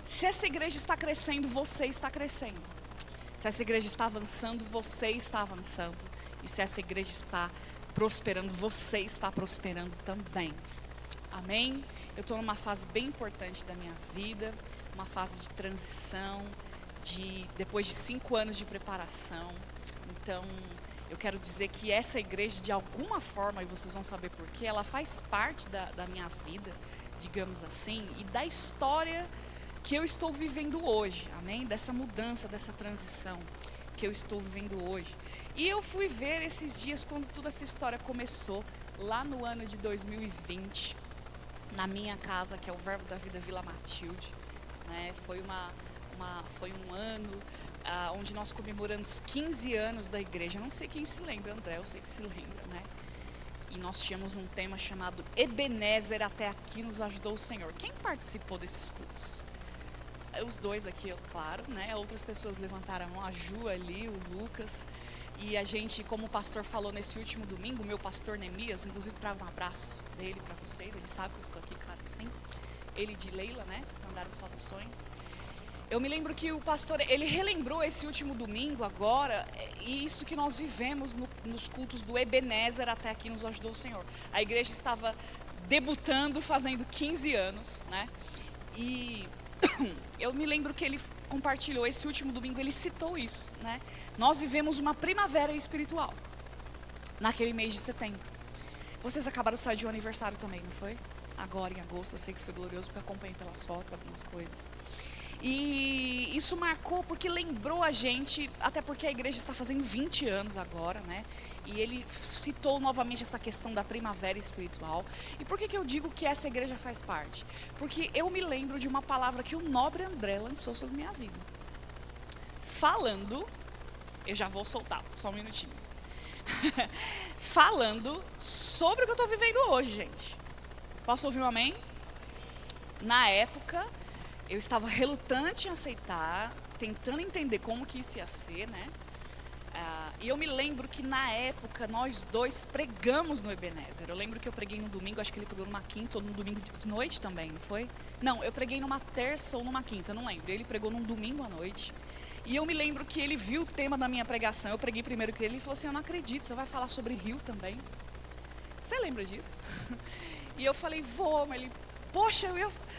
Se essa igreja está crescendo, você está crescendo. Se essa igreja está avançando, você está avançando. E se essa igreja está prosperando, você está prosperando também. Amém? Eu estou numa fase bem importante da minha vida, uma fase de transição, depois de 5 anos de preparação. Então, eu quero dizer que essa igreja, de alguma forma, e vocês vão saber porquê, ela faz parte da minha vida, digamos assim, e da história que eu estou vivendo hoje, amém? Dessa mudança, dessa transição que eu estou vivendo hoje. E eu fui ver esses dias, quando toda essa história começou, lá no ano de 2020, na minha casa, que é o Verbo da Vida Vila Matilde, né? Foi um ano onde nós comemoramos 15 anos da igreja. Eu não sei quem se lembra, André, eu sei que se lembra, né? E nós tínhamos um tema chamado Ebenezer, até aqui nos ajudou o Senhor. Quem participou desses cultos? Os dois aqui, claro, né? Outras pessoas levantaram a mão, a Ju ali, o Lucas. E a gente, como o pastor falou nesse último domingo, meu pastor Neemias, inclusive trago um abraço dele para vocês, ele sabe que eu estou aqui, claro que sim. Ele de Leila, né? Mandaram saudações. Eu me lembro que o pastor, ele relembrou esse último domingo agora, e isso que nós vivemos nos cultos do Ebenezer, até aqui nos ajudou o Senhor. A igreja estava debutando, fazendo 15 anos, né? E eu me lembro que ele compartilhou esse último domingo, ele citou isso, né? Nós vivemos uma primavera espiritual, naquele mês de setembro. Vocês acabaram de sair de um aniversário também, não foi? Agora em agosto, eu sei que foi glorioso, porque eu acompanhei pelas fotos, algumas coisas. E isso marcou porque lembrou a gente, até porque a igreja está fazendo 20 anos agora, né? E ele citou novamente essa questão da primavera espiritual. E por que eu digo que essa igreja faz parte? Porque eu me lembro de uma palavra que o nobre André lançou sobre minha vida. Falando, eu já vou soltar, só um minutinho. Falando sobre o que eu estou vivendo hoje, gente. Posso ouvir um amém? Na época, eu estava relutante em aceitar, tentando entender como que isso ia ser, né? E eu me lembro que na época nós dois pregamos no Ebenezer. Eu lembro que eu preguei no domingo, acho que ele pregou numa quinta ou no domingo de noite também, não foi? Não, eu preguei numa terça ou numa quinta, não lembro. Ele pregou num domingo à noite. E eu me lembro que ele viu o tema da minha pregação. Eu preguei primeiro que ele e falou assim: eu não acredito, você vai falar sobre rio também? Você lembra disso? E eu falei: vou, mas ele... Poxa,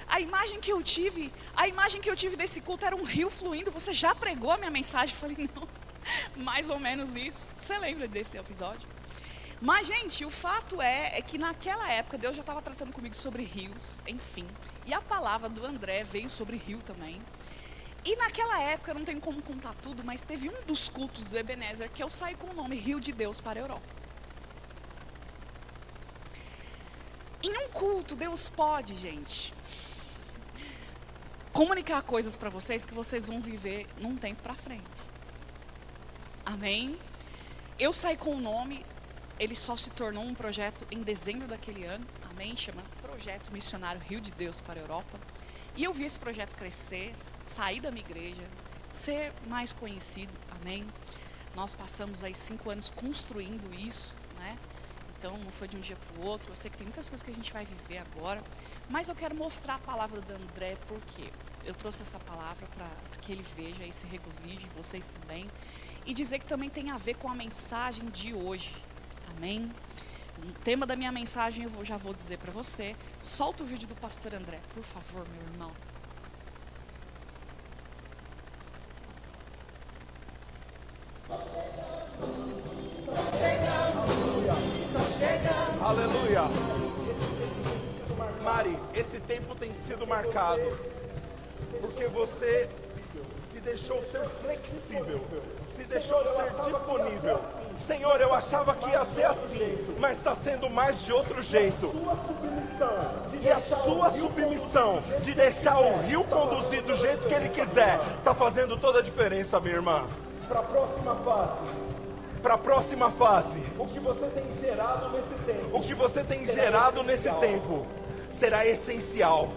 a imagem que eu tive desse culto era um rio fluindo. Você já pregou a minha mensagem? Eu falei: não, mais ou menos isso. Você lembra desse episódio? Mas, gente, o fato é que naquela época Deus já estava tratando comigo sobre rios, enfim. E a palavra do André veio sobre rio também. E naquela época, eu não tenho como contar tudo, mas teve um dos cultos do Ebenezer que eu saí com o nome Rio de Deus para a Europa. Em um culto, Deus pode, gente, comunicar coisas para vocês que vocês vão viver num tempo para frente. Amém? Eu saí com o nome, ele só se tornou um projeto em dezembro daquele ano. Amém? Chama Projeto Missionário Rio de Deus para a Europa. E eu vi esse projeto crescer, sair da minha igreja, ser mais conhecido. Amém? Nós passamos aí 5 anos construindo isso, né? Então, não foi de um dia para o outro. Eu sei que tem muitas coisas que a gente vai viver agora. Mas eu quero mostrar a palavra do André, porque eu trouxe essa palavra para que ele veja e se regozije, vocês também. E dizer que também tem a ver com a mensagem de hoje. Amém? O tema da minha mensagem eu já vou dizer para você. Solta o vídeo do pastor André, por favor, meu irmão. Aleluia. Mari, esse tempo tem sido marcado porque você se deixou ser flexível, se deixou ser disponível. Senhor, eu achava que ia ser assim, mas está sendo mais de outro jeito. E a sua submissão de deixar o rio conduzir do jeito que ele quiser está fazendo toda a diferença, minha irmã. Para a próxima fase. Para a próxima fase. O que você tem gerado nesse tempo. O que você tem gerado nesse tempo será essencial.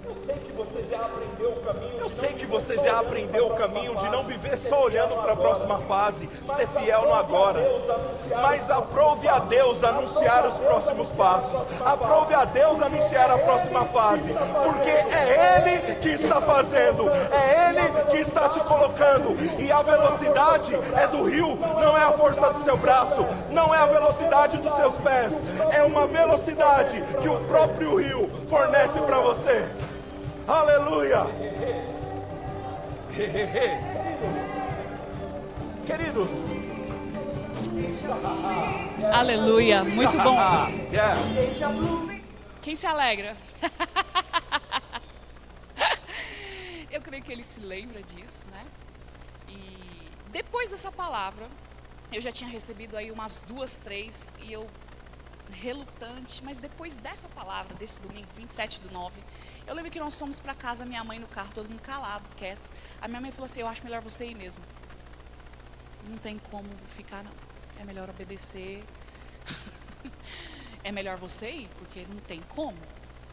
Eu sei que você já aprendeu o caminho. Eu sei que você já aprendeu o caminho de não viver só olhando para a próxima fase, ser fiel no agora. Mas aprove a Deus anunciar os próximos passos. Aprove a Deus anunciar a próxima fase. Porque é Ele que está fazendo. É Ele que está te colocando. E a velocidade é do rio, não é a força do seu braço. Não é a velocidade dos seus pés. É uma velocidade que o próprio rio fornece para você. Aleluia! Queridos, Aleluia, muito bom. yeah. Quem se alegra? Eu creio que ele se lembra disso, né? E depois dessa palavra, eu já tinha recebido aí umas 2, 3, e eu relutante, mas depois dessa palavra, desse domingo, 27/9, eu lembro que nós fomos para casa, minha mãe no carro, todo mundo calado, quieto. A minha mãe falou assim: eu acho melhor você ir mesmo. Não tem como ficar, não. É melhor obedecer. É melhor você ir, porque não tem como.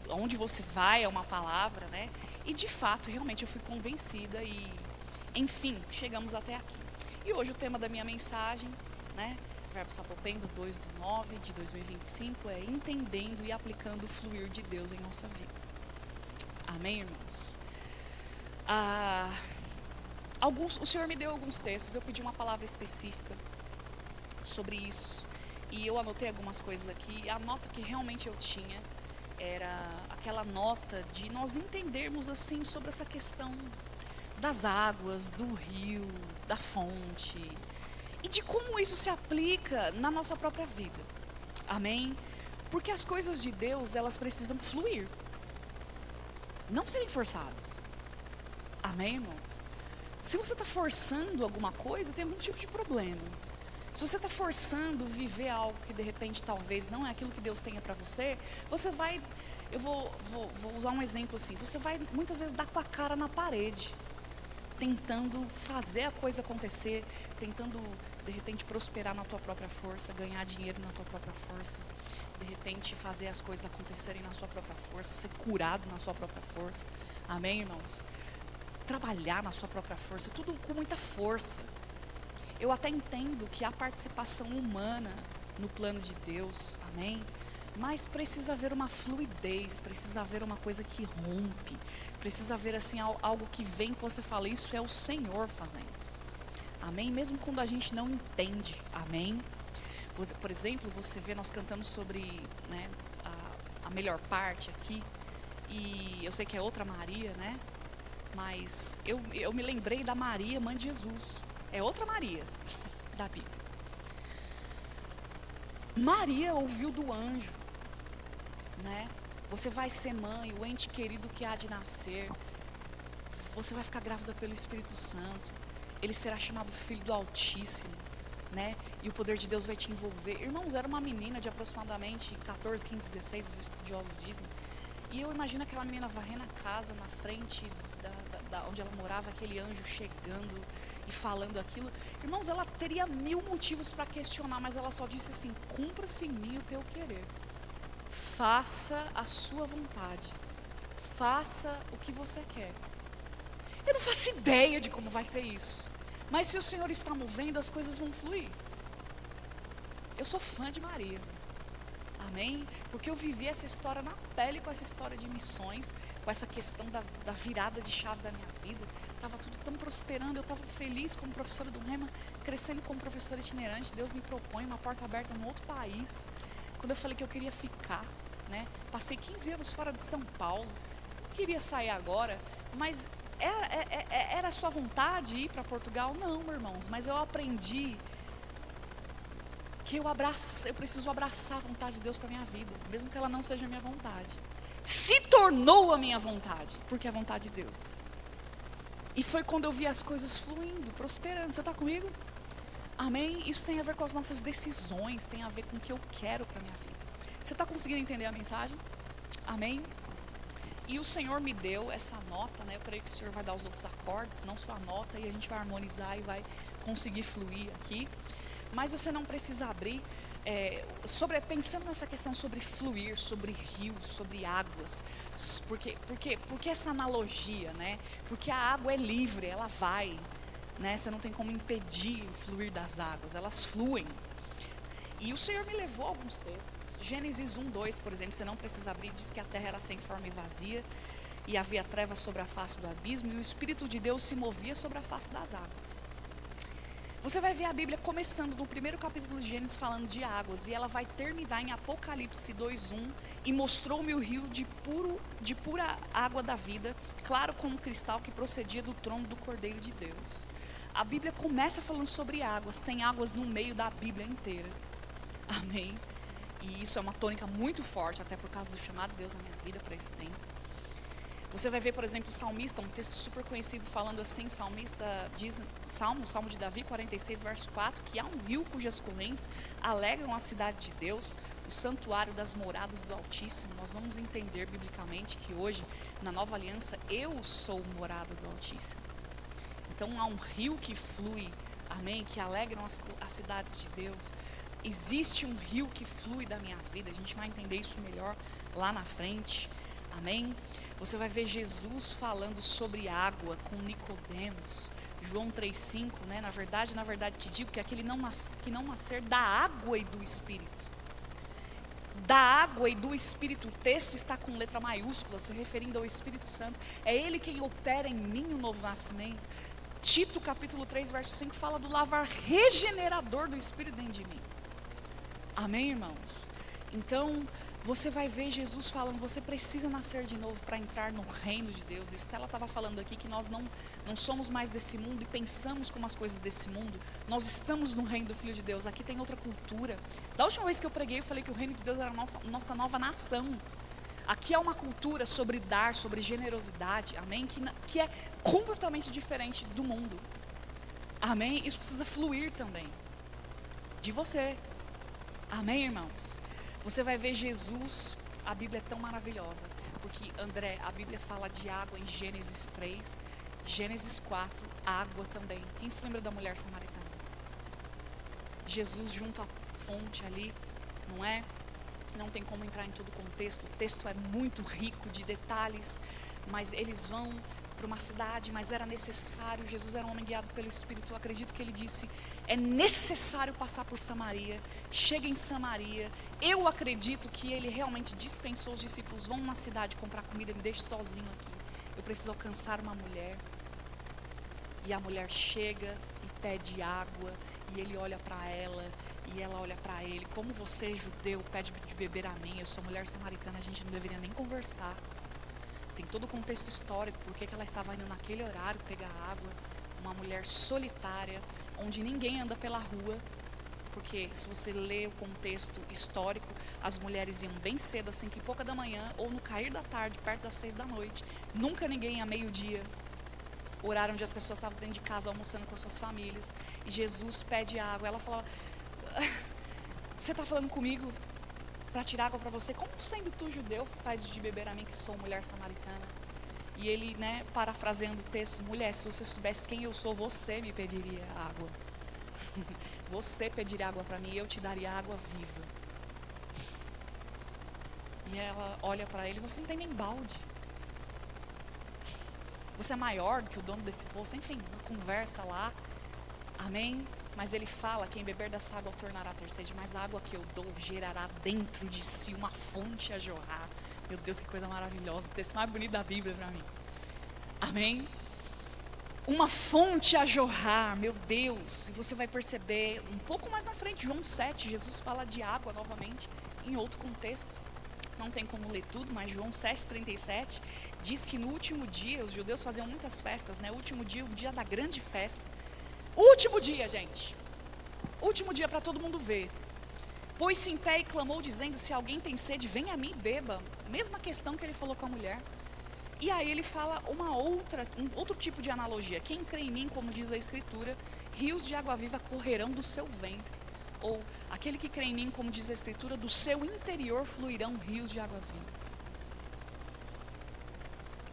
Onde você vai é uma palavra, né? E de fato, realmente eu fui convencida e, enfim, chegamos até aqui. E hoje o tema da minha mensagem, né? Verbo Sapopemba 2/9 de 2025 é entendendo e aplicando o fluir de Deus em nossa vida. Amém, irmãos? O Senhor me deu alguns textos, eu pedi uma palavra específica sobre isso. E eu anotei algumas coisas aqui. A nota que realmente eu tinha era aquela nota de nós entendermos assim sobre essa questão das águas, do rio, da fonte. E de como isso se aplica na nossa própria vida. Amém? Porque as coisas de Deus, elas precisam fluir. Não serem forçadas. Amém, irmãos? Se você está forçando alguma coisa, tem algum tipo de problema. Se você está forçando viver algo que de repente talvez não é aquilo que Deus tenha para você, você vai, eu vou usar um exemplo assim, você vai muitas vezes dar com a cara na parede, tentando fazer a coisa acontecer, tentando de repente prosperar na tua própria força, ganhar dinheiro na tua própria força, de repente fazer as coisas acontecerem na sua própria força, ser curado na sua própria força. Amém, irmãos? Trabalhar na sua própria força, tudo com muita força. Eu até entendo que há participação humana no plano de Deus, amém? Mas precisa haver uma fluidez, precisa haver uma coisa que rompe, precisa haver assim algo que vem que você fala, isso é o Senhor fazendo, amém? Mesmo quando a gente não entende, amém? Por exemplo, você vê, nós cantamos sobre, né, a melhor parte aqui, e eu sei que é outra Maria, né? Mas eu me lembrei da Maria, mãe de Jesus. É outra Maria da Bíblia. Maria ouviu do anjo, né? Você vai ser mãe, o ente querido que há de nascer. Você vai ficar grávida pelo Espírito Santo. Ele será chamado Filho do Altíssimo, né? E o poder de Deus vai te envolver. Irmãos, era uma menina de aproximadamente 14, 15, 16, os estudiosos dizem. E eu imagino aquela menina varrendo a casa na frente da onde ela morava, aquele anjo chegando e falando aquilo. Irmãos, ela teria 1000 motivos para questionar, mas ela só disse assim: cumpra-se em mim o teu querer. Faça a sua vontade. Faça o que você quer. Eu não faço ideia de como vai ser isso. Mas se o Senhor está movendo, as coisas vão fluir. Eu sou fã de Maria. Amém? Porque eu vivi essa história na pele com essa história de missões, com essa questão da virada de chave da minha vida. Estava tudo tão prosperando, eu estava feliz como professora do Rema, crescendo como professora itinerante. Deus me propõe uma porta aberta num outro país. Quando eu falei que eu queria ficar, né? Passei 15 anos fora de São Paulo, não queria sair agora, mas era a sua vontade ir para Portugal? Não, irmãos, mas eu aprendi que eu preciso abraçar a vontade de Deus para a minha vida, mesmo que ela não seja a minha vontade. Se tornou a minha vontade, porque é a vontade de Deus. E foi quando eu vi as coisas fluindo, prosperando. Você está comigo? Amém? Isso tem a ver com as nossas decisões, tem a ver com o que eu quero para a minha vida. Você está conseguindo entender a mensagem? Amém? E o Senhor me deu essa nota, né? Eu creio que o Senhor vai dar os outros acordes, não só a nota, e a gente vai harmonizar e vai conseguir fluir aqui. Mas você não precisa abrir. pensando nessa questão sobre fluir, sobre rios, sobre águas, porque essa analogia, né? Porque a água é livre, ela vai, né? Você não tem como impedir o fluir das águas, elas fluem. E o Senhor me levou a alguns textos. Gênesis 1:2, por exemplo, você não precisa abrir, diz que a terra era sem forma e vazia, e havia trevas sobre a face do abismo, e o Espírito de Deus se movia sobre a face das águas. Você vai ver a Bíblia começando no primeiro capítulo de Gênesis falando de águas, e ela vai terminar em Apocalipse 2:1, e mostrou-me o rio de pura água da vida, claro como cristal, que procedia do trono do Cordeiro de Deus. A Bíblia começa falando sobre águas, tem águas no meio da Bíblia inteira. Amém? E isso é uma tônica muito forte, até por causa do chamado de Deus na minha vida para esse tempo. Você vai ver, por exemplo, o salmista, um texto super conhecido falando assim, salmista diz, Salmo de Davi 46, verso 4, que há um rio cujas correntes alegram a cidade de Deus, o santuário das moradas do Altíssimo. Nós vamos entender biblicamente que hoje, na nova aliança, eu sou morada do Altíssimo. Então há um rio que flui, amém, que alegram as cidades de Deus. Existe um rio que flui da minha vida, a gente vai entender isso melhor lá na frente, amém? Você vai ver Jesus falando sobre água com Nicodemos, João 3,5, né? Na verdade te digo que aquele que não nascer da água e do Espírito. Da água e do Espírito, o texto está com letra maiúscula, se referindo ao Espírito Santo. É Ele quem opera em mim o novo nascimento. Tito capítulo 3, verso 5 fala do lavar regenerador do Espírito dentro de mim. Amém, irmãos? Então, você vai ver Jesus falando, você precisa nascer de novo para entrar no reino de Deus. Estela estava falando aqui que nós não somos mais desse mundo e pensamos como as coisas desse mundo. Nós estamos no reino do Filho de Deus. Aqui tem outra cultura. Da última vez que eu preguei, eu falei que o reino de Deus era a nossa nova nação. Aqui é uma cultura sobre dar, sobre generosidade, amém? Que é completamente diferente do mundo. Amém? Isso precisa fluir também de você. Amém, irmãos? Você vai ver Jesus, a Bíblia é tão maravilhosa, porque André, a Bíblia fala de água em Gênesis 3, Gênesis 4, água também. Quem se lembra da mulher samaritana? Jesus junto à fonte ali, não é? Não tem como entrar em todo o contexto, o texto é muito rico de detalhes, mas eles vão para uma cidade, mas era necessário, Jesus era um homem guiado pelo Espírito, eu acredito que ele disse, é necessário passar por Samaria, chega em Samaria, eu acredito que ele realmente dispensou os discípulos, vão na cidade comprar comida, me deixe sozinho aqui, eu preciso alcançar uma mulher, e a mulher chega e pede água, e ele olha para ela, e ela olha para ele, como você judeu pede de beber a mim, eu sou mulher samaritana, a gente não deveria nem conversar. Tem todo o contexto histórico, porque ela estava indo naquele horário pegar água, uma mulher solitária, onde ninguém anda pela rua, porque se você lê o contexto histórico, as mulheres iam bem cedo, assim que pouca da manhã, ou no cair da tarde, perto das 6 da noite, nunca ninguém ia meio-dia, horário onde as pessoas estavam dentro de casa almoçando com as suas famílias, e Jesus pede água, ela falava, você está falando comigo? Para tirar água para você, como sendo tu judeu, pede de beber a mim que sou mulher samaritana? E ele, né, parafraseando o texto, mulher, se você soubesse quem eu sou, você me pediria água. Você pediria água para mim e eu te daria água viva. E ela olha para ele, você não tem nem balde. Você é maior do que o dono desse poço, enfim, uma conversa lá, amém? Mas ele fala, quem beber dessa água tornará a ter sede, mas a água que eu dou gerará dentro de si uma fonte a jorrar. Meu Deus, que coisa maravilhosa, o texto mais bonito da Bíblia para mim. Amém? Uma fonte a jorrar, meu Deus. E você vai perceber, um pouco mais na frente, João 7, Jesus fala de água novamente, em outro contexto. Não tem como ler tudo, mas João 7,37 diz que no último dia, os judeus faziam muitas festas, né? O último dia, o dia da grande festa. Último dia, gente. Último dia para todo mundo ver. Pôs-se em pé e clamou, dizendo, se alguém tem sede, venha a mim e beba. Mesma questão que ele falou com a mulher. E aí ele fala um outro tipo de analogia. Quem crê em mim, como diz a Escritura, rios de água viva correrão do seu ventre. Ou aquele que crê em mim, como diz a Escritura, do seu interior fluirão rios de águas vivas.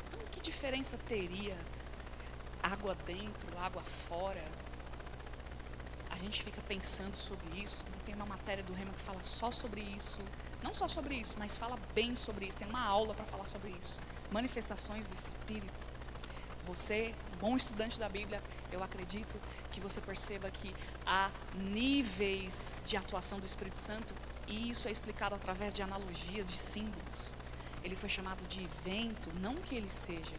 Então, que diferença teria água dentro, água fora? a gente fica pensando sobre isso. Tem uma matéria do Rema que fala só sobre isso. Não só sobre isso, mas fala bem sobre isso. Tem uma aula para falar sobre isso. Manifestações do Espírito. Você, bom estudante da Bíblia, eu acredito que você perceba que há níveis de atuação do Espírito Santo, e isso é explicado através de analogias, de símbolos. Ele foi chamado de vento, não que ele seja,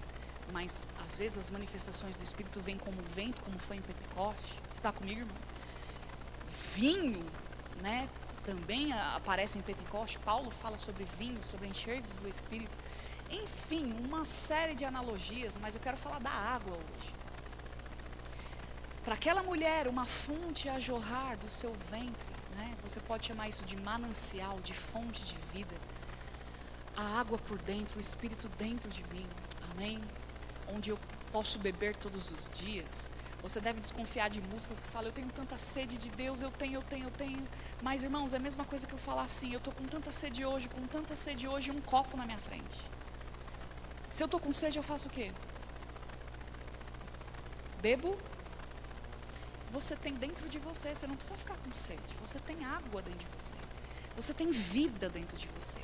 mas às vezes as manifestações do Espírito vêm como vento, como foi em Pentecoste. Você está comigo, irmão? Vinho, né? Também aparece em Pentecoste. Paulo fala sobre vinho, sobre enxergos do Espírito. Enfim, uma série de analogias, mas eu quero falar da água hoje. Para aquela mulher, uma fonte a jorrar do seu ventre, né? Você pode chamar isso de manancial, de fonte de vida. A água por dentro, o Espírito dentro de mim, amém? Onde eu posso beber todos os dias. Você deve desconfiar de músicas que falam, eu tenho tanta sede de Deus, eu tenho. Mas, irmãos, é a mesma coisa que eu falar assim, eu estou com tanta sede hoje, e um copo na minha frente. Se eu estou com sede, eu faço o quê? Bebo? Você tem dentro de você, você não precisa ficar com sede. Você tem água dentro de você. Você tem vida dentro de você.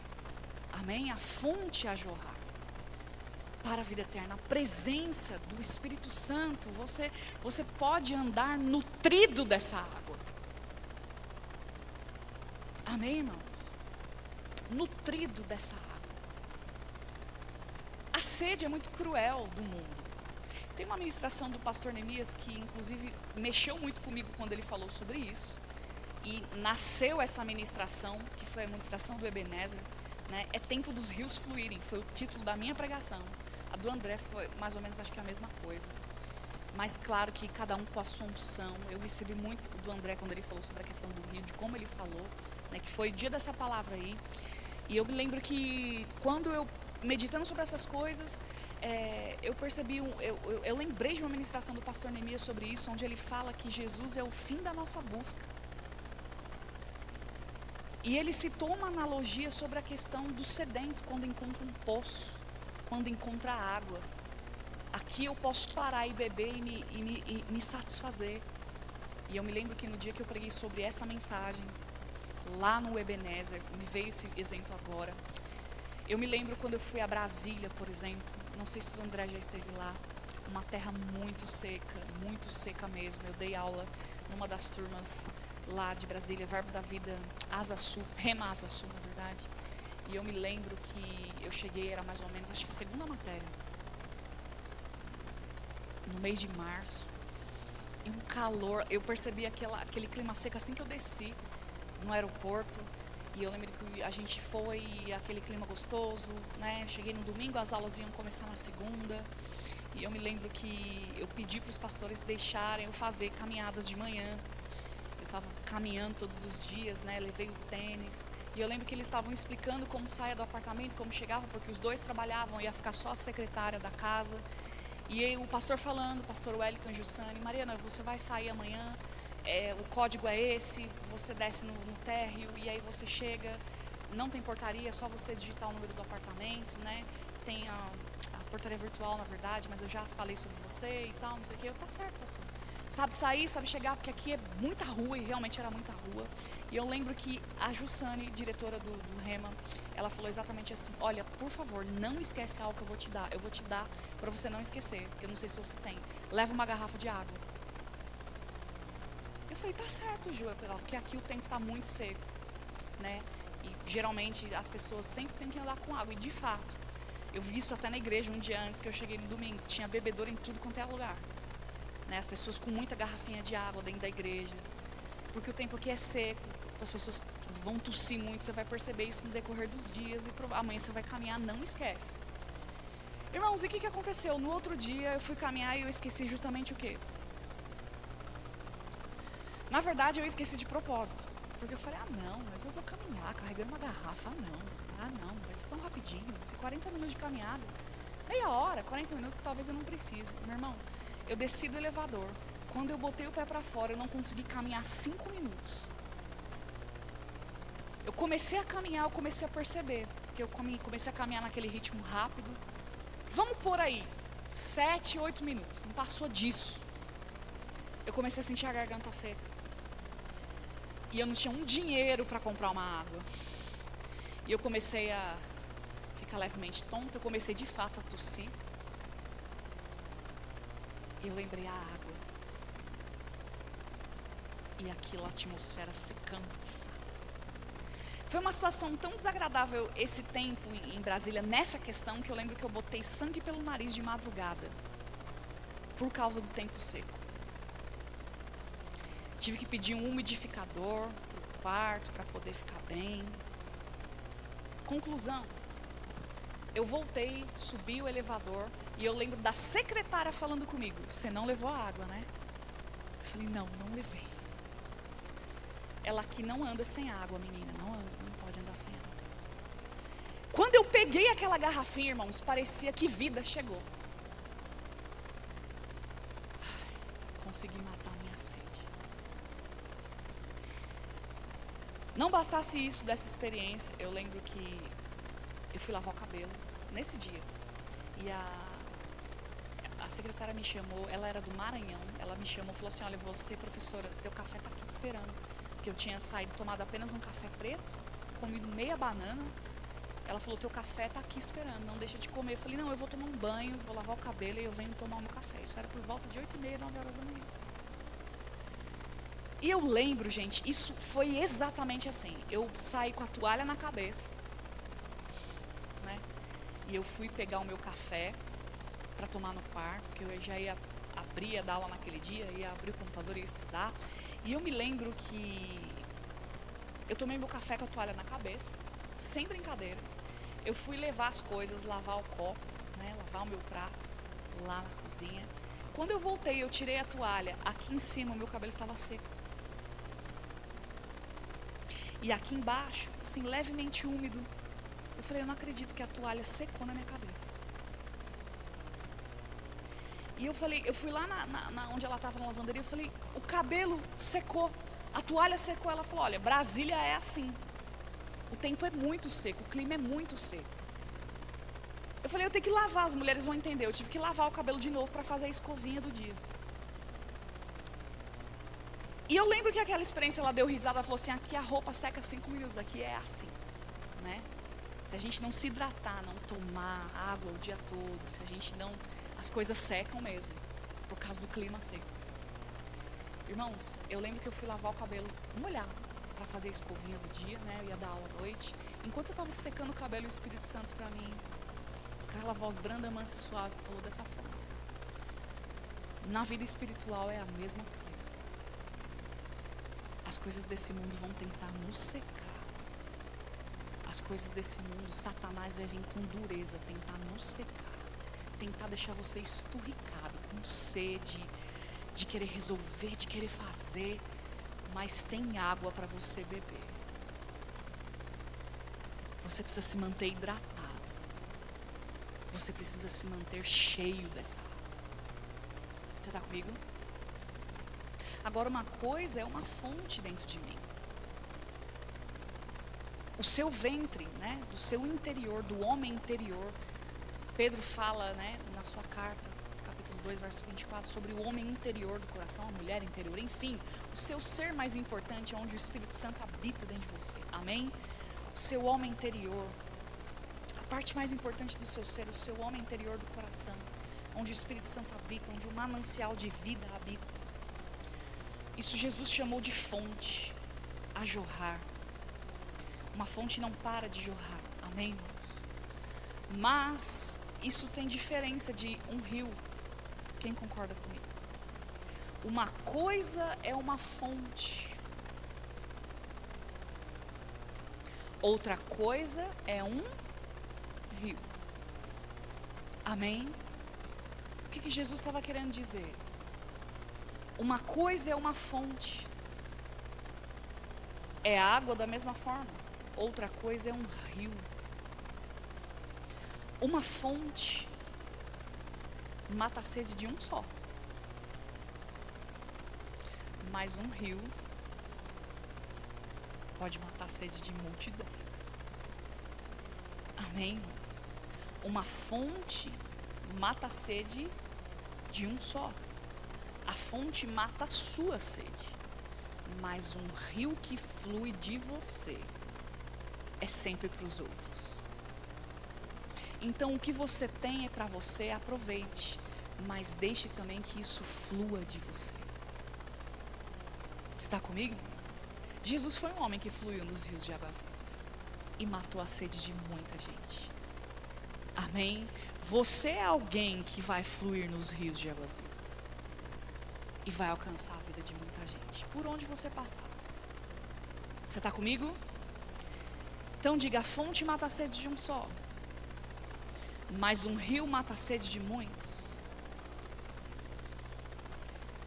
Amém? A fonte a jorrar para a vida eterna, a presença do Espírito Santo. Você pode andar nutrido dessa água. Amém, irmãos? Nutrido dessa água. A sede é muito cruel do mundo. Tem uma ministração do pastor Neemias que inclusive mexeu muito comigo quando ele falou sobre isso. E nasceu essa ministração, que foi a ministração do Ebenezer, né? É tempo dos rios fluírem, foi o título da minha pregação. A do André foi mais ou menos, acho que a mesma coisa. Mas claro que cada um com a sua unção. Eu recebi muito do André quando ele falou sobre a questão do rio, de como ele falou, né? Que foi o dia dessa palavra aí. E eu me lembro que quando eu, meditando sobre essas coisas, eu percebi, eu lembrei de uma ministração do pastor Neemias sobre isso, onde ele fala que Jesus é o fim da nossa busca. E ele citou uma analogia sobre a questão do sedento, quando encontra um poço, quando encontra água. Aqui eu posso parar e beber e me satisfazer. E eu me lembro que no dia que eu preguei sobre essa mensagem, lá no Ebenezer, me veio esse exemplo agora. Eu me lembro quando eu fui a Brasília, por exemplo, não sei se o André já esteve lá, uma terra muito seca mesmo. Eu dei aula numa das turmas lá de Brasília, Verbo da Vida, Asa Sul, Rema Asa Sul, na verdade. E eu me lembro que eu cheguei, era mais ou menos, acho que a segunda matéria, no mês de março, e um calor, eu percebi aquele clima seco assim que eu desci no aeroporto. E eu lembro que a gente foi, e aquele clima gostoso, né? Cheguei no domingo, as aulas iam começar na segunda. E eu me lembro que eu pedi para os pastores deixarem eu fazer caminhadas de manhã. Eu estava caminhando todos os dias, né? Levei o tênis. E eu lembro que eles estavam explicando como saia do apartamento, como chegava, porque os dois trabalhavam, ia ficar só a secretária da casa. E aí o pastor falando, o pastor Wellington e Jussane, Mariana, você vai sair amanhã, o código é esse, você desce no térreo e aí você chega, não tem portaria, é só você digitar o número do apartamento, né? Tem a portaria virtual, na verdade, mas eu já falei sobre você e tal, não sei o que. Eu, tá certo, pastor. Sabe sair, sabe chegar, porque aqui é muita rua, e realmente era muita rua. E eu lembro que a Jussane, diretora do Rema, ela falou exatamente assim, olha, por favor, não esquece algo que eu vou te dar para você não esquecer, porque eu não sei se você tem. Leva uma garrafa de água. Eu falei, tá certo, Ju, porque aqui o tempo está muito seco, né? E geralmente as pessoas sempre têm que andar com água, e de fato, eu vi isso até na igreja um dia antes que eu cheguei no domingo, tinha bebedouro em tudo quanto é lugar. Né, as pessoas com muita garrafinha de água dentro da igreja, porque o tempo aqui é seco, as pessoas vão tossir muito, você vai perceber isso no decorrer dos dias, e amanhã você vai caminhar, não esquece. Irmãos, e o que aconteceu? No outro dia eu fui caminhar e eu esqueci justamente o quê? Na verdade eu esqueci de propósito, porque eu falei, não, mas eu vou caminhar carregando uma garrafa, não, vai ser tão rapidinho, vai ser 40 minutos de caminhada, meia hora, 40 minutos talvez eu não precise. Meu irmão, eu desci do elevador, quando eu botei o pé para fora, eu não consegui caminhar 5 minutos. Eu comecei a caminhar, eu comecei a perceber, porque eu comecei a caminhar naquele ritmo rápido. Vamos por aí, 7, 8 minutos, não passou disso. Eu comecei a sentir a garganta seca. E eu não tinha um dinheiro para comprar uma água. E eu comecei a ficar levemente tonta, eu comecei de fato a tossir. E eu lembrei a água. E aquilo, a atmosfera secando de fato. Foi uma situação tão desagradável esse tempo em Brasília, nessa questão, que eu lembro que eu botei sangue pelo nariz de madrugada. Por causa do tempo seco. Tive que pedir um umidificador para o quarto, para poder ficar bem. Conclusão. Eu voltei, subi o elevador e eu lembro da secretária falando comigo: você não levou a água, né? Eu falei: não levei. Ela aqui não anda sem água, menina, não anda, não pode andar sem água. Quando eu peguei aquela garrafinha, irmãos, parecia que vida chegou. Consegui matar minha sede. Não bastasse isso dessa experiência, eu lembro que eu fui lavar o cabelo nesse dia. E a secretária me chamou, ela era do Maranhão, ela me chamou e falou assim: olha, você, professora, teu café está aqui te esperando. Porque eu tinha saído, tomado apenas um café preto, comido meia banana. Ela falou: teu café está aqui esperando, não deixa de comer. Eu falei: não, eu vou tomar um banho, vou lavar o cabelo e eu venho tomar o meu café. Isso era por volta de 8h30, 9 horas da manhã. E eu lembro, gente, isso foi exatamente assim. Eu saí com a toalha na cabeça, né? E eu fui pegar o meu café para tomar no quarto, porque eu já ia abrir, ia dar aula naquele dia, ia abrir o computador e ia estudar. E eu me lembro que eu tomei meu café com a toalha na cabeça, sem brincadeira. Eu fui levar as coisas, lavar o copo, né, lavar o meu prato lá na cozinha. Quando eu voltei, eu tirei a toalha. Aqui em cima, o meu cabelo estava seco. E aqui embaixo, assim, levemente úmido. Eu falei: eu não acredito que a toalha secou na minha cabeça. E eu falei, eu fui lá onde ela estava na lavanderia, eu falei: o cabelo secou, a toalha secou. Ela falou: olha, Brasília é assim. O tempo é muito seco, o clima é muito seco. Eu falei: eu tenho que lavar, as mulheres vão entender. Eu tive que lavar o cabelo de novo para fazer a escovinha do dia. E eu lembro que aquela experiência, ela deu risada, ela falou assim: aqui a roupa seca 5 minutos, aqui é assim, né? Se a gente não se hidratar, não tomar água o dia todo, se a gente não... as coisas secam mesmo, por causa do clima seco. Irmãos, eu lembro que eu fui lavar o cabelo molhado, para fazer a escovinha do dia, né? Eu ia dar aula à noite. Enquanto eu estava secando o cabelo, o Espírito Santo para mim, com aquela voz branda, mansa e suave, falou dessa forma: na vida espiritual é a mesma coisa. As coisas desse mundo vão tentar nos secar. As coisas desse mundo, Satanás vai vir com dureza, tentar nos secar, tentar deixar você esturricado, com sede, de querer resolver, de querer fazer. Mas tem água para você beber. Você precisa se manter hidratado. Você precisa se manter cheio dessa água. Você está comigo? Agora, uma coisa é uma fonte dentro de mim. O seu ventre, né, do seu interior, do homem interior. Pedro fala, né, na sua carta, capítulo 2, verso 24, sobre o homem interior do coração, a mulher interior, enfim, o seu ser mais importante é onde o Espírito Santo habita dentro de você, amém? O seu homem interior, a parte mais importante do seu ser, o seu homem interior do coração, onde o Espírito Santo habita, onde o manancial de vida habita. Isso Jesus chamou de fonte, a jorrar. Uma fonte não para de jorrar, amém, irmãos? Mas isso tem diferença de um rio. Quem concorda comigo? Uma coisa é uma fonte, outra coisa é um rio. Amém? O que Jesus estava querendo dizer? Uma coisa é uma fonte, é água da mesma forma. Outra coisa é um rio. Uma fonte mata a sede de um só, mas um rio pode matar a sede de multidões. Amém, irmãos? Uma fonte mata a sede de um só. A fonte mata a sua sede, mas um rio que flui de você é sempre para os outros. Então o que você tem é para você, aproveite, mas deixe também que isso flua de você. Você está comigo? Jesus foi um homem que fluiu nos rios de águas vivas e matou a sede de muita gente. Amém? Você é alguém que vai fluir nos rios de águas vivas e vai alcançar a vida de muita gente, por onde você passar. Você está comigo? Então diga, a fonte mata a sede de um só, mas um rio mata a sede de muitos.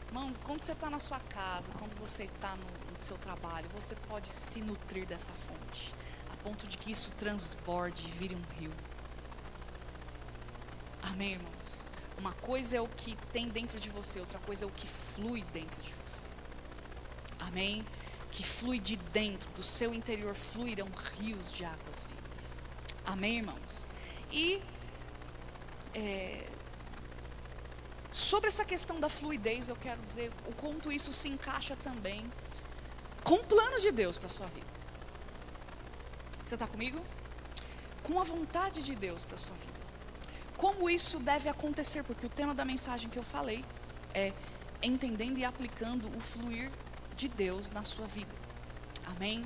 Irmão, quando você está na sua casa, quando você está no seu trabalho, você pode se nutrir dessa fonte, a ponto de que isso transborde e vire um rio. Amém, irmãos? Uma coisa é o que tem dentro de você, outra coisa é o que flui dentro de você. Amém? Que flui de dentro, do seu interior fluirão rios de águas vivas. Amém, irmãos? E sobre essa questão da fluidez, eu quero dizer o quanto isso se encaixa também com o plano de Deus para a sua vida. Você está comigo? Com a vontade de Deus para a sua vida. Como isso deve acontecer? Porque o tema da mensagem que eu falei é entendendo e aplicando o fluir de Deus na sua vida. Amém?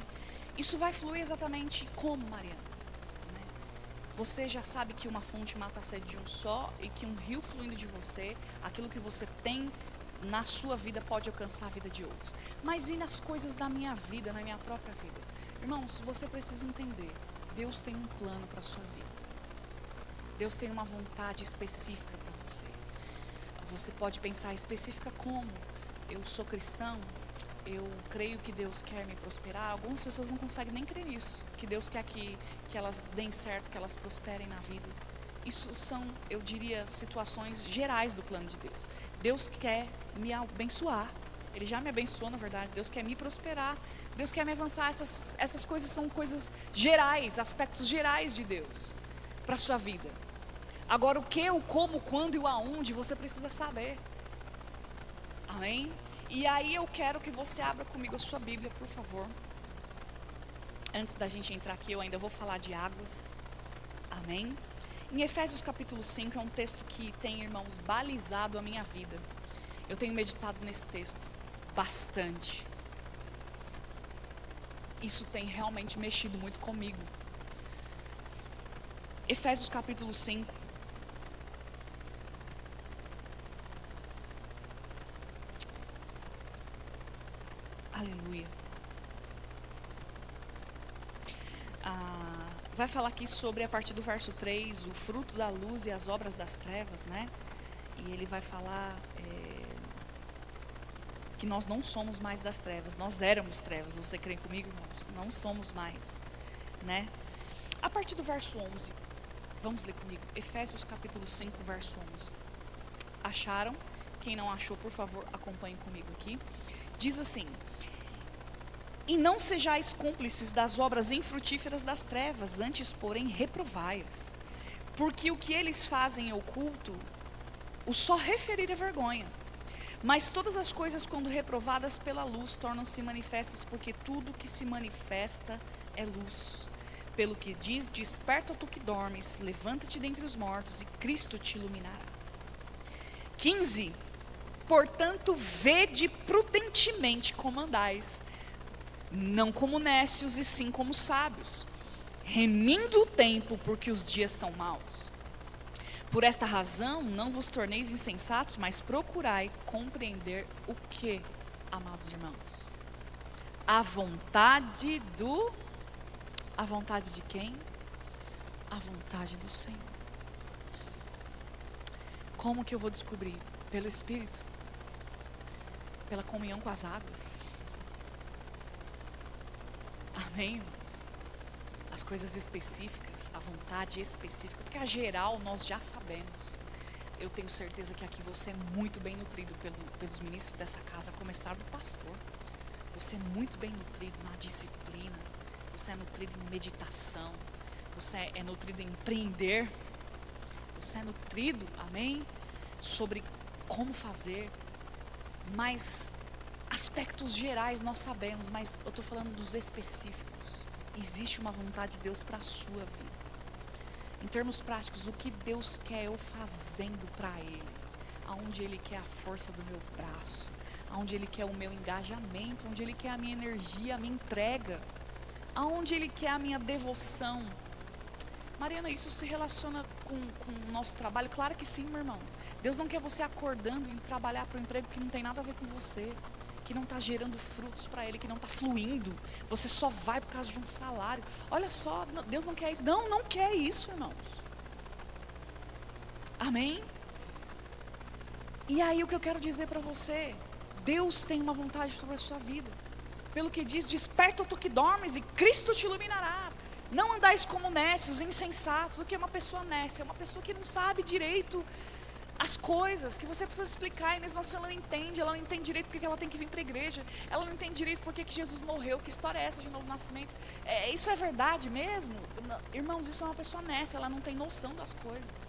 Isso vai fluir exatamente como, Mariana? Você já sabe que uma fonte mata a sede de um só e que um rio fluindo de você, aquilo que você tem na sua vida pode alcançar a vida de outros. Mas e nas coisas da minha vida, na minha própria vida? Irmãos, você precisa entender, Deus tem um plano para a sua vida. Deus tem uma vontade específica para você. Você pode pensar, específica como? Eu sou cristão, eu creio que Deus quer me prosperar. Algumas pessoas não conseguem nem crer nisso, que Deus quer que elas deem certo, que elas prosperem na vida. Isso são, eu diria, situações gerais do plano de Deus. Deus quer me abençoar. Ele já me abençoou, na verdade. Deus quer me prosperar. Deus quer me avançar. Essas coisas são coisas gerais, aspectos gerais de Deus para a sua vida. Agora, o que, o como, o quando e o aonde, você precisa saber. Amém? E aí eu quero que você abra comigo a sua Bíblia, por favor. Antes da gente entrar aqui, eu ainda vou falar de águas. Amém? Em Efésios capítulo 5, é um texto que tem, irmãos, balizado a minha vida. Eu tenho meditado nesse texto bastante. Isso tem realmente mexido muito comigo. Efésios capítulo 5. Aleluia. Vai falar aqui sobre, a partir do verso 3, o fruto da luz e as obras das trevas, né? E ele vai falar que nós não somos mais das trevas, nós éramos trevas. Você crê comigo, irmãos? Não somos mais, né? A partir do verso 11, vamos ler comigo, Efésios capítulo 5, verso 11. Acharam? Quem não achou, por favor, acompanhe comigo aqui. Diz assim: e não sejais cúmplices das obras infrutíferas das trevas, antes, porém, reprovai-as. Porque o que eles fazem em oculto, o só referir é vergonha. Mas todas as coisas, quando reprovadas pela luz, tornam-se manifestas, porque tudo que se manifesta é luz. Pelo que diz, desperta tu que dormes, levanta-te dentre os mortos, e Cristo te iluminará. 15. Portanto, vede prudentemente como andais, não como nécios, e sim como sábios, remindo o tempo, porque os dias são maus. Por esta razão, não vos torneis insensatos, mas procurai compreender o que, amados irmãos? A vontade de quem? A vontade do Senhor. Como que eu vou descobrir? Pelo Espírito, pela comunhão com as águas. Amém, irmãos? As coisas específicas, a vontade específica, porque a geral nós já sabemos. Eu tenho certeza que aqui você é muito bem nutrido pelos ministros dessa casa, a começar do pastor. Você é muito bem nutrido na disciplina, você é nutrido em meditação, você é nutrido em empreender, você é nutrido, amém? Sobre como fazer, mas Aspectos gerais nós sabemos, mas eu estou falando dos específicos. Existe uma vontade de Deus para a sua vida. Em termos práticos, o que Deus quer eu fazendo para Ele? Aonde Ele quer a força do meu braço? Aonde Ele quer o meu engajamento? Onde Ele quer a minha energia, a minha entrega? Aonde Ele quer a minha devoção? Mariana, isso se relaciona com o nosso trabalho? Claro que sim, meu irmão. Deus não quer você acordando e trabalhar para um emprego que não tem nada a ver com você, que não está gerando frutos para Ele, que não está fluindo. Você só vai por causa de um salário. Olha só, Deus não quer isso. Não quer isso, irmãos. Amém? E aí o que eu quero dizer para você, Deus tem uma vontade sobre a sua vida. Pelo que diz, desperta tu que dormes e Cristo te iluminará. Não andais como nécios, insensatos. O que é uma pessoa nécia? É uma pessoa que não sabe direito as coisas, que você precisa explicar, e mesmo assim ela não entende direito porque ela tem que vir para a igreja, ela não entende direito porque que Jesus morreu, que história é essa de novo nascimento, isso é verdade mesmo? Não, irmãos, isso é uma pessoa nécia, ela não tem noção das coisas.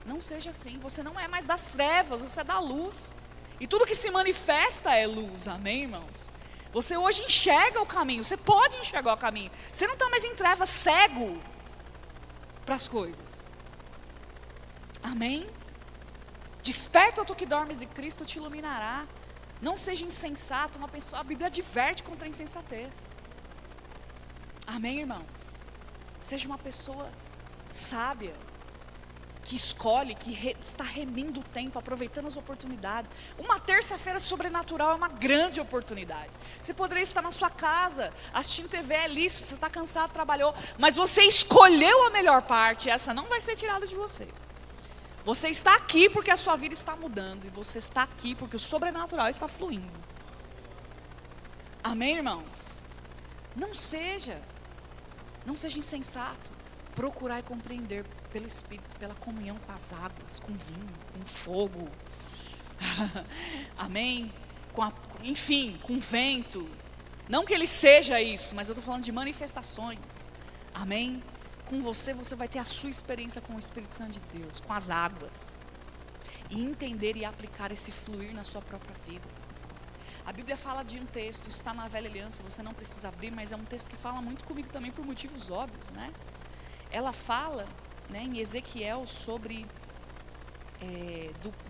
Não seja assim, você não é mais das trevas, você é da luz, e tudo que se manifesta é luz, amém, irmãos? Você hoje enxerga o caminho, você pode enxergar o caminho, você não está mais em trevas, cego para as coisas, amém? Desperta tu que dormes e Cristo te iluminará. Não seja insensato, uma pessoa, a Bíblia adverte contra a insensatez. Amém, irmãos? Seja uma pessoa sábia, que escolhe, que está remindo o tempo, aproveitando as oportunidades. Uma terça-feira sobrenatural é uma grande oportunidade. Você poderia estar na sua casa, assistindo TV, é lícito, você está cansado, trabalhou, mas você escolheu a melhor parte, essa não vai ser tirada de você. Você está aqui porque a sua vida está mudando. E você está aqui porque o sobrenatural está fluindo. Amém, irmãos? Não seja insensato. Procurar e compreender pelo Espírito, pela comunhão com as águas, com vinho, com fogo. Amém? Enfim, com vento. Não que ele seja isso, mas eu estou falando de manifestações. Amém? Com você vai ter a sua experiência com o Espírito Santo de Deus, com as águas. E entender e aplicar esse fluir na sua própria vida. A Bíblia fala de um texto, está na Velha Aliança, você não precisa abrir, mas é um texto que fala muito comigo também por motivos óbvios, né? Ela fala, né, em Ezequiel sobre,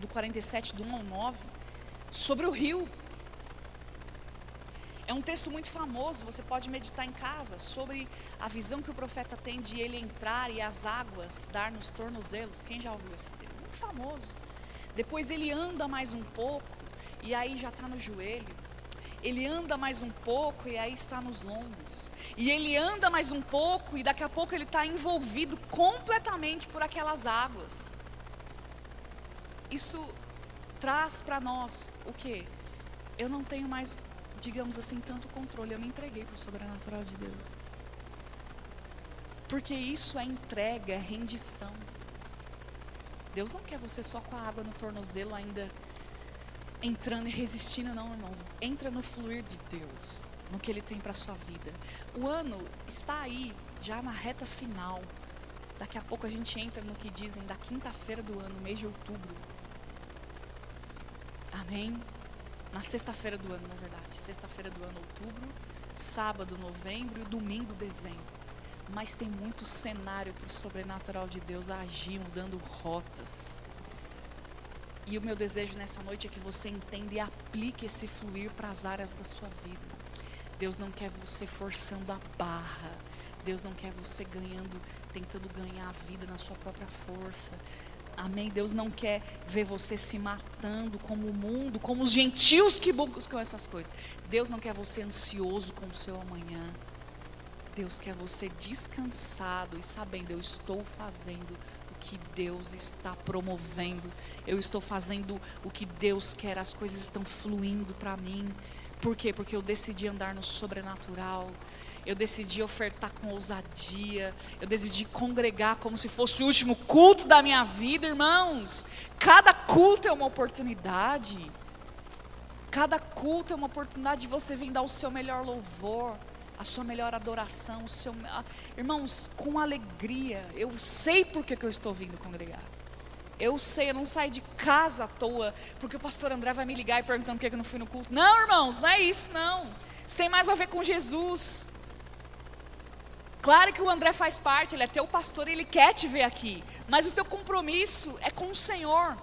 do 47, do 1 ao 9, sobre o rio. É um texto muito famoso, você pode meditar em casa, sobre a visão que o profeta tem de ele entrar e as águas dar nos tornozelos. Quem já ouviu esse texto? Muito famoso. Depois ele anda mais um pouco, e aí já está no joelho. Ele anda mais um pouco, e aí está nos lombos. E ele anda mais um pouco, e daqui a pouco ele está envolvido completamente por aquelas águas. Isso traz para nós o quê? Eu não tenho mais, digamos assim, tanto controle, eu me entreguei para o sobrenatural de Deus. Porque isso é entrega, é rendição. Deus não quer você só com a água no tornozelo ainda entrando e resistindo, não, irmãos. Entra no fluir de Deus, no que Ele tem para a sua vida. O ano está aí, já na reta final. Daqui a pouco a gente entra no que dizem da quinta-feira do ano, mês de outubro. Amém? Na sexta-feira do ano, na verdade. Sexta-feira do ano, outubro. Sábado, novembro e domingo, dezembro. Mas tem muito cenário para o sobrenatural de Deus agir, mudando rotas. E o meu desejo nessa noite é que você entenda e aplique esse fluir para as áreas da sua vida. Deus não quer você forçando a barra. Deus não quer você tentando ganhar a vida na sua própria força. Amém? Deus não quer ver você se matando como o mundo, como os gentios que buscam essas coisas. Deus não quer você ansioso com o seu amanhã. Deus quer você descansado e sabendo, eu estou fazendo o que Deus está promovendo. Eu estou fazendo o que Deus quer, as coisas estão fluindo para mim. Por quê? Porque eu decidi andar no sobrenatural. Eu decidi ofertar com ousadia. Eu decidi congregar como se fosse o último culto da minha vida, irmãos. Cada culto é uma oportunidade. Cada culto é uma oportunidade de você vir dar o seu melhor louvor, a sua melhor adoração, irmãos, com alegria. Eu sei por que eu estou vindo congregar. Eu sei, eu não saí de casa à toa, porque o pastor André vai me ligar e perguntando por que eu não fui no culto. Não, irmãos, não é isso, não. Isso tem mais a ver com Jesus. Claro que o André faz parte, ele é teu pastor, ele quer te ver aqui. Mas o teu compromisso é com o Senhor.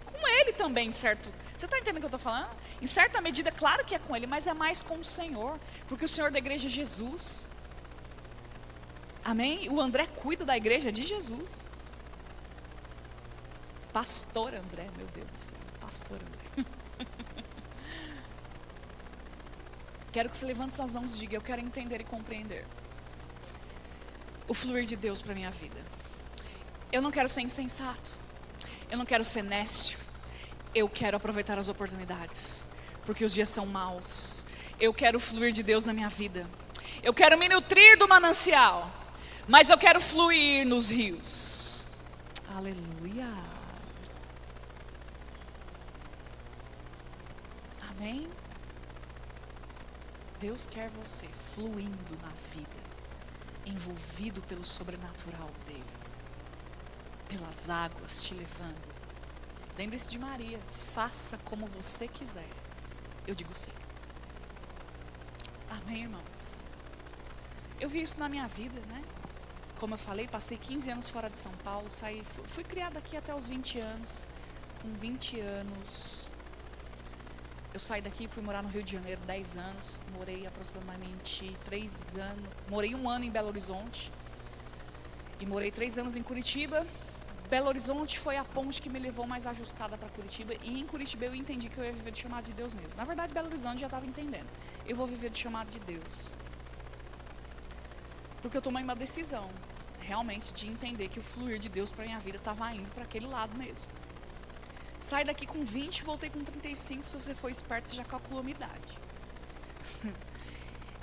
Com Ele também, certo? Você está entendendo o que eu estou falando? Em certa medida, claro que é com Ele, mas é mais com o Senhor. Porque o Senhor da igreja é Jesus. Amém? O André cuida da igreja de Jesus. Pastor André, meu Deus do céu. Pastor André. Quero que você levante suas mãos e diga: eu quero entender e compreender o fluir de Deus para a minha vida. Eu não quero ser insensato. Eu não quero ser nécio. Eu quero aproveitar as oportunidades, porque os dias são maus. Eu quero o fluir de Deus na minha vida. Eu quero me nutrir do manancial, mas eu quero fluir nos rios. Aleluia. Amém? Deus quer você fluindo na vida, envolvido pelo sobrenatural dele, pelas águas te levando. Lembre-se de Maria: faça como você quiser, eu digo sim. Amém, irmãos? Eu vi isso na minha vida, né? Como eu falei, passei 15 anos fora de São Paulo, fui criada aqui até os 20 anos. Com 20 anos, eu saí daqui e fui morar no Rio de Janeiro 10 anos. Morei aproximadamente 3 anos. Morei 1 ano em Belo Horizonte. E morei 3 anos em Curitiba. Belo Horizonte foi a ponte que me levou mais ajustada para Curitiba. E em Curitiba eu entendi que eu ia viver do chamado de Deus mesmo. Na verdade, Belo Horizonte já estava entendendo. Eu vou viver do chamado de Deus. Porque eu tomei uma decisão, realmente, de entender que o fluir de Deus para minha vida estava indo para aquele lado mesmo. Saí daqui com 20, voltei com 35. Se você for esperto, você já calculou a minha idade.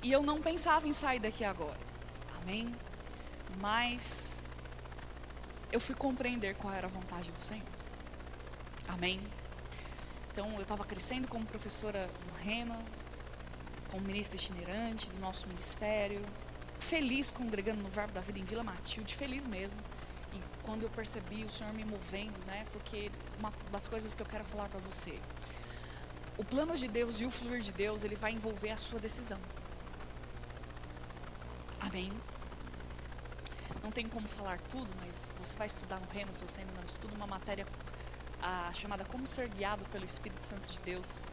E eu não pensava em sair daqui agora. Amém? Mas eu fui compreender qual era a vontade do Senhor. Amém? Então eu estava crescendo como professora do Rema, como ministra itinerante do nosso ministério, feliz congregando no Verbo da Vida em Vila Matilde, feliz mesmo. E quando eu percebi o Senhor me movendo, né? Porque uma das coisas que eu quero falar para você: o plano de Deus e o fluir de Deus, ele vai envolver a sua decisão. Amém? Não tem como falar tudo, mas você vai estudar no Rema, se você ainda não estuda, uma matéria chamada Como Ser Guiado pelo Espírito Santo de Deus.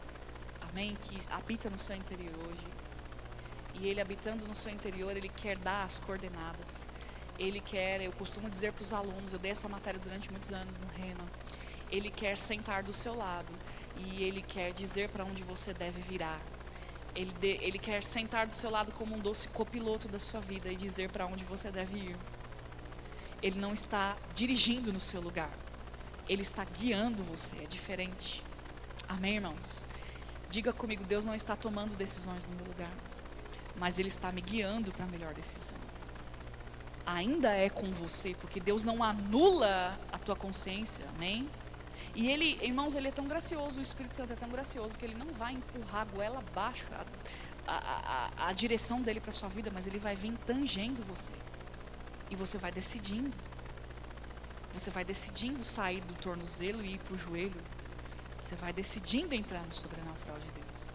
Amém? Que habita no seu interior hoje. E ele habitando no seu interior, ele quer dar as coordenadas. Ele quer, eu costumo dizer para os alunos, eu dei essa matéria durante muitos anos no Rema. Ele quer sentar do seu lado e ele quer dizer para onde você deve virar. Ele quer sentar do seu lado como um doce copiloto da sua vida e dizer para onde você deve ir. Ele não está dirigindo no seu lugar. Ele está guiando você, é diferente. Amém, irmãos? Diga comigo: Deus não está tomando decisões no meu lugar, mas Ele está me guiando para a melhor decisão. Ainda é com você, porque Deus não anula a tua consciência, amém? E Ele, irmãos, Ele é tão gracioso, o Espírito Santo é tão gracioso, que Ele não vai empurrar a goela abaixo a direção dEle para a sua vida, mas Ele vai vir tangendo você. E você vai decidindo. Você vai decidindo sair do tornozelo e ir para o joelho. Você vai decidindo entrar no sobrenatural de Deus.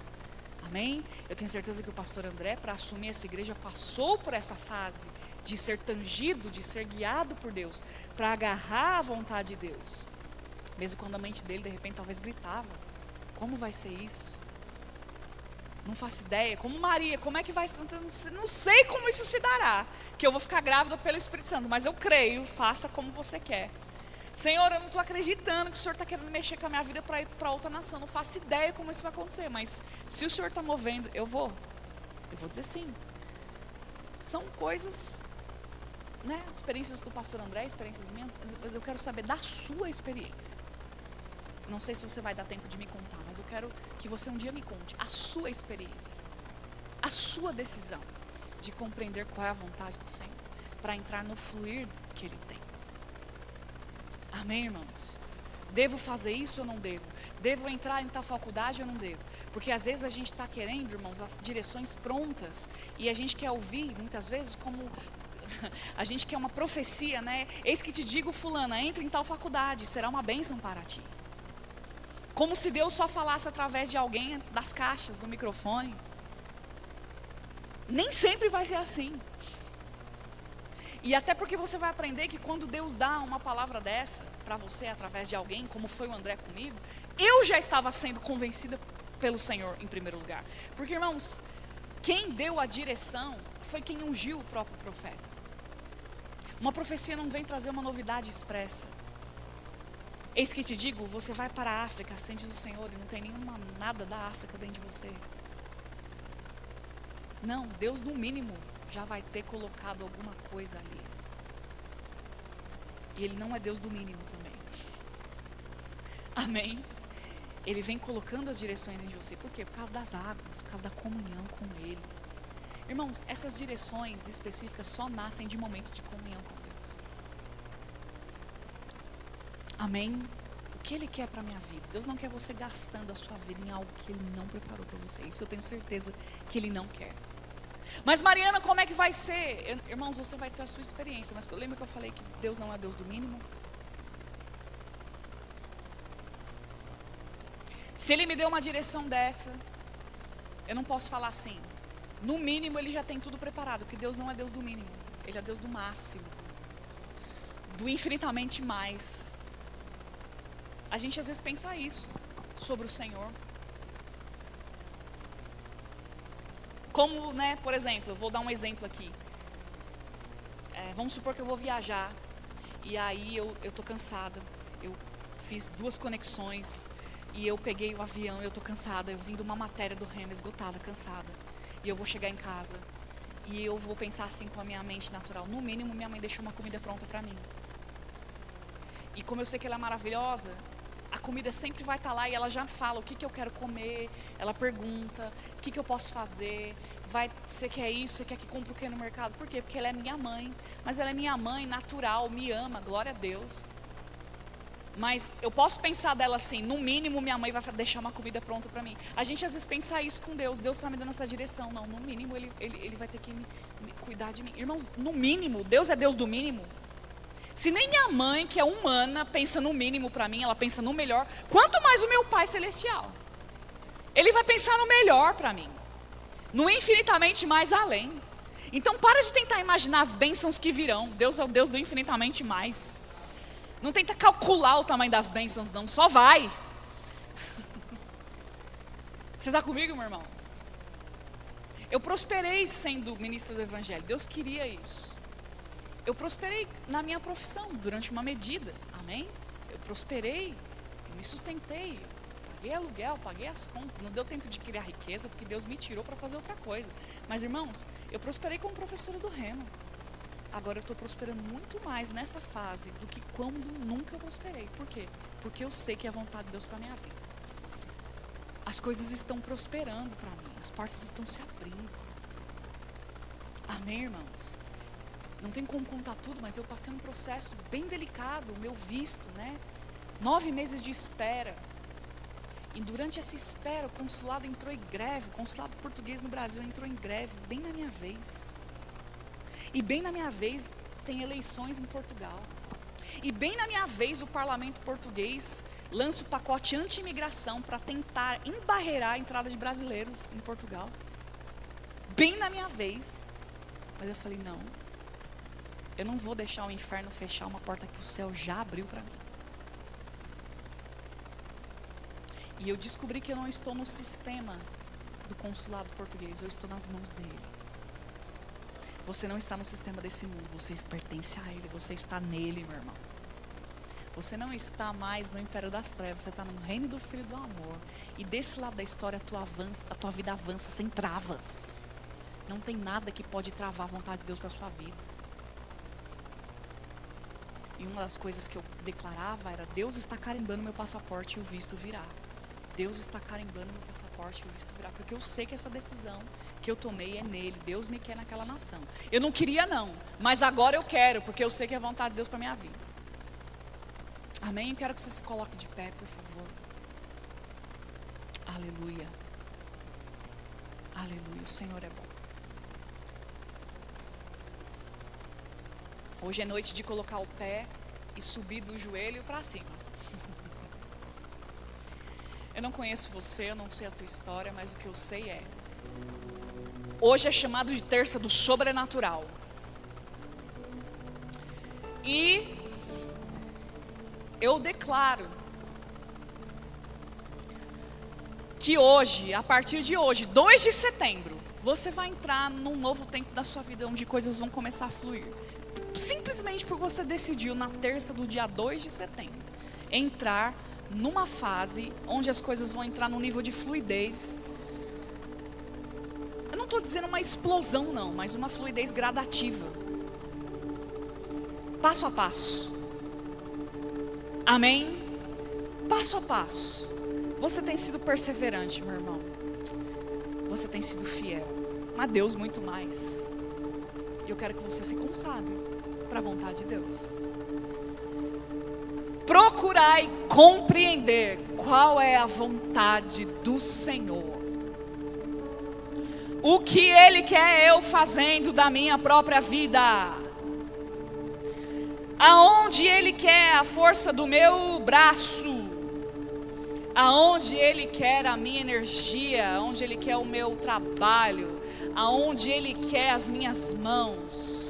Amém? Eu tenho certeza que o pastor André, para assumir essa igreja, passou por essa fase de ser tangido, de ser guiado por Deus, para agarrar a vontade de Deus. Mesmo quando a mente dele, de repente, talvez gritava: como vai ser isso? Não faço ideia. Como Maria, como é que vai ser? Não sei como isso se dará, que eu vou ficar grávida pelo Espírito Santo, mas eu creio, faça como você quer. Senhor, eu não estou acreditando que o Senhor está querendo mexer com a minha vida para ir para outra nação. Não faço ideia como isso vai acontecer, mas se o Senhor está movendo, eu vou dizer sim. São coisas, né? Experiências do pastor André, experiências minhas, mas eu quero saber da sua experiência. Não sei se você vai dar tempo de me contar, mas eu quero que você um dia me conte a sua experiência, a sua decisão de compreender qual é a vontade do Senhor, para entrar no fluir que Ele tem. Amém, irmãos? Devo fazer isso ou não devo? Devo entrar em tal faculdade ou não devo? Porque às vezes a gente está querendo, irmãos, as direções prontas, e a gente quer ouvir, muitas vezes, como A gente quer uma profecia, né? Eis que te digo, fulana, entre em tal faculdade, será uma bênção para ti. Como se Deus só falasse através de alguém das caixas, do microfone. Nem sempre vai ser assim. E até porque você vai aprender que quando Deus dá uma palavra dessa para você através de alguém, como foi o André comigo, eu já estava sendo convencida pelo Senhor em primeiro lugar. Porque, irmãos, quem deu a direção foi quem ungiu o próprio profeta. Uma profecia não vem trazer uma novidade expressa. Eis que te digo, você vai para a África, assim diz o Senhor, e não tem nada da África dentro de você. Não, Deus no mínimo já vai ter colocado alguma coisa ali. E Ele não é Deus do mínimo também. Amém? Ele vem colocando as direções dentro de você. Por quê? Por causa das águas, por causa da comunhão com Ele. Irmãos, essas direções específicas só nascem de momentos de comunhão com Deus. Amém? O que Ele quer para a minha vida? Deus não quer você gastando a sua vida em algo que Ele não preparou para você. Isso eu tenho certeza que Ele não quer. Mas Mariana, como é que vai ser? Irmãos, você vai ter a sua experiência. Mas lembra que eu falei que Deus não é Deus do mínimo? Se Ele me deu uma direção dessa, eu não posso falar assim. No mínimo Ele já tem tudo preparado. Porque Deus não é Deus do mínimo. Ele é Deus do máximo. Do infinitamente mais. A gente às vezes pensa isso sobre o Senhor. Como, né, por exemplo, eu vou dar um exemplo aqui. Vamos supor que eu vou viajar. E aí eu tô cansada. Eu fiz 2 conexões. E eu peguei o avião, eu tô cansada. Eu vim de uma matéria do Rema, esgotada, cansada. E eu vou chegar em casa. E eu vou pensar assim com a minha mente natural. No mínimo, minha mãe deixou uma comida pronta pra mim. E como eu sei que ela é maravilhosa, a comida sempre vai estar lá e ela já fala o que eu quero comer. Ela pergunta, o que eu posso fazer. Você quer isso? Você quer que compre o que no mercado? Por quê? Porque ela é minha mãe. Mas ela é minha mãe natural, me ama, glória a Deus. Mas eu posso pensar dela assim, no mínimo minha mãe vai deixar uma comida pronta para mim. A gente às vezes pensa isso com Deus. Deus está me dando essa direção. Não, no mínimo ele vai ter que me cuidar de mim. Irmãos, no mínimo, Deus é Deus do mínimo. Se nem minha mãe, que é humana, pensa no mínimo para mim, ela pensa no melhor, quanto mais o meu Pai Celestial. Ele vai pensar no melhor para mim. No infinitamente mais além. Então para de tentar imaginar as bênçãos que virão. Deus é o Deus do infinitamente mais. Não tenta calcular o tamanho das bênçãos não, só vai. Você está comigo, meu irmão? Eu prosperei sendo ministro do Evangelho, Deus queria isso. Eu prosperei na minha profissão, durante uma medida, amém? Eu prosperei, eu me sustentei, paguei aluguel, paguei as contas, não deu tempo de criar riqueza, porque Deus me tirou para fazer outra coisa. Mas irmãos, eu prosperei como professora do Rema. Agora eu estou prosperando muito mais nessa fase do que quando nunca eu prosperei. Por quê? Porque eu sei que é a vontade de Deus para a minha vida. As coisas estão prosperando para mim, as portas estão se abrindo. Amém, irmãos? Não tem como contar tudo, mas eu passei um processo bem delicado, o meu visto, né? 9 meses de espera. E durante essa espera, o consulado entrou em greve, o consulado português no Brasil entrou em greve, bem na minha vez. E bem na minha vez, tem eleições em Portugal. E bem na minha vez, o parlamento português lança o pacote anti-imigração para tentar embarrear a entrada de brasileiros em Portugal. Bem na minha vez. Mas eu falei, não. Eu não vou deixar o inferno fechar uma porta que o céu já abriu para mim. E eu descobri que eu não estou no sistema do consulado português, eu estou nas mãos dele. Você não está no sistema desse mundo, você pertence a ele, você está nele, meu irmão. Você não está mais no império das trevas, você está no reino do Filho do amor. E desse lado da história a tua vida avança sem travas. Não tem nada que pode travar a vontade de Deus para a sua vida. E uma das coisas que eu declarava era: Deus está carimbando meu passaporte e o visto virá. Deus está carimbando meu passaporte e o visto virá. Porque eu sei que essa decisão que eu tomei é nele. Deus me quer naquela nação. Eu não queria não, mas agora eu quero, porque eu sei que é a vontade de Deus para a minha vida. Amém? Quero que você se coloque de pé, por favor. Aleluia. Aleluia, o Senhor é bom. Hoje é noite de colocar o pé e subir do joelho para cima. Eu não conheço você, eu não sei a tua história, mas o que eu sei é: hoje é chamado de terça do sobrenatural. E eu declaro que hoje, a partir de hoje, 2 de setembro, você vai entrar num novo tempo da sua vida, onde coisas vão começar a fluir. Simplesmente porque você decidiu na terça do dia 2 de setembro entrar numa fase onde as coisas vão entrar num nível de fluidez. Eu não estou dizendo uma explosão não, mas uma fluidez gradativa, passo a passo. Amém? Passo a passo. Você tem sido perseverante, meu irmão. Você tem sido fiel, a Deus muito mais. E eu quero que você se consagre para a vontade de Deus. Procurai compreender qual é a vontade do Senhor. O que Ele quer eu fazendo da minha própria vida. Aonde Ele quer a força do meu braço. Aonde Ele quer a minha energia. Aonde Ele quer o meu trabalho. Aonde Ele quer as minhas mãos.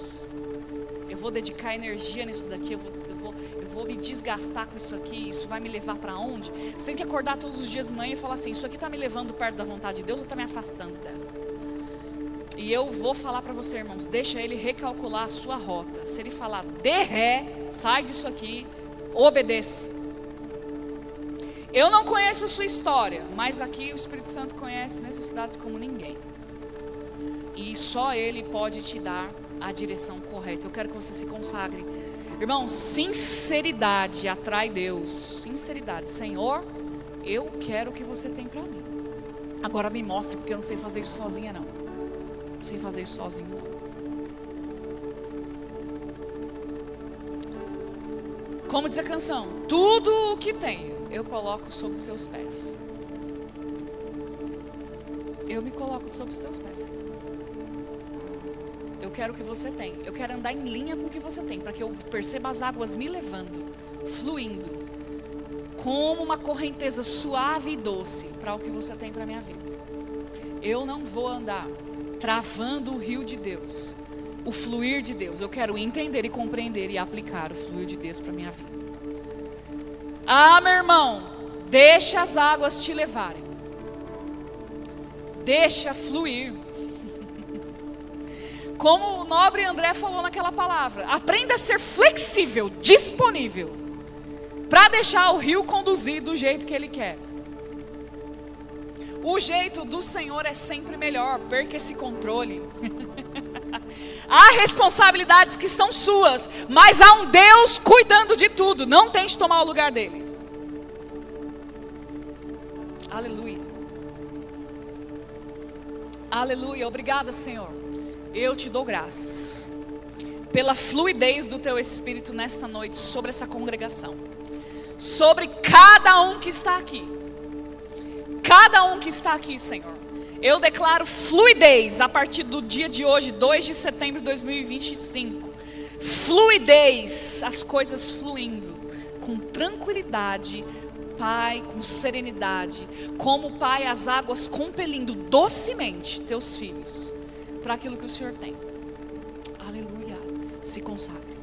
Eu vou dedicar energia nisso daqui. Eu vou me desgastar com isso aqui. Isso vai me levar para onde? Você tem que acordar todos os dias de manhã e falar assim: isso aqui está me levando perto da vontade de Deus ou está me afastando dela? E eu vou falar para você, irmãos, deixa Ele recalcular a sua rota. Se Ele falar dê ré, sai disso aqui, obedeça. Eu não conheço a sua história, mas aqui o Espírito Santo conhece necessidades como ninguém. E só Ele pode te dar a direção correta. Eu quero que você se consagre. Irmão, sinceridade atrai Deus. Sinceridade. Senhor, eu quero o que você tem para mim. Agora me mostre, porque eu não sei fazer isso sozinha não. Não sei fazer isso sozinho não. Como diz a canção: tudo o que tenho eu coloco sob os seus pés. Eu me coloco sob os teus pés. Eu quero o que você tem. Eu quero andar em linha com o que você tem, para que eu perceba as águas me levando, fluindo, como uma correnteza suave e doce para o que você tem para a minha vida. Eu não vou andar travando o rio de Deus, o fluir de Deus. Eu quero entender e compreender e aplicar o fluir de Deus para a minha vida. Ah, meu irmão, deixa as águas te levarem. Deixa fluir. Como o nobre André falou naquela palavra, aprenda a ser flexível, disponível, para deixar o rio conduzir do jeito que Ele quer. O jeito do Senhor é sempre melhor, perca esse controle. Há responsabilidades que são suas, mas há um Deus cuidando de tudo, não tente tomar o lugar dele. Aleluia. Aleluia, obrigada, Senhor. Eu te dou graças pela fluidez do teu Espírito nesta noite sobre essa congregação, sobre cada um que está aqui. Cada um que está aqui, Senhor. Eu declaro fluidez a partir do dia de hoje, 2 de setembro de 2025. Fluidez, as coisas fluindo com tranquilidade, Pai, com serenidade. Como, Pai, as águas compelindo docemente teus filhos para aquilo que o Senhor tem. Aleluia. Se consagre.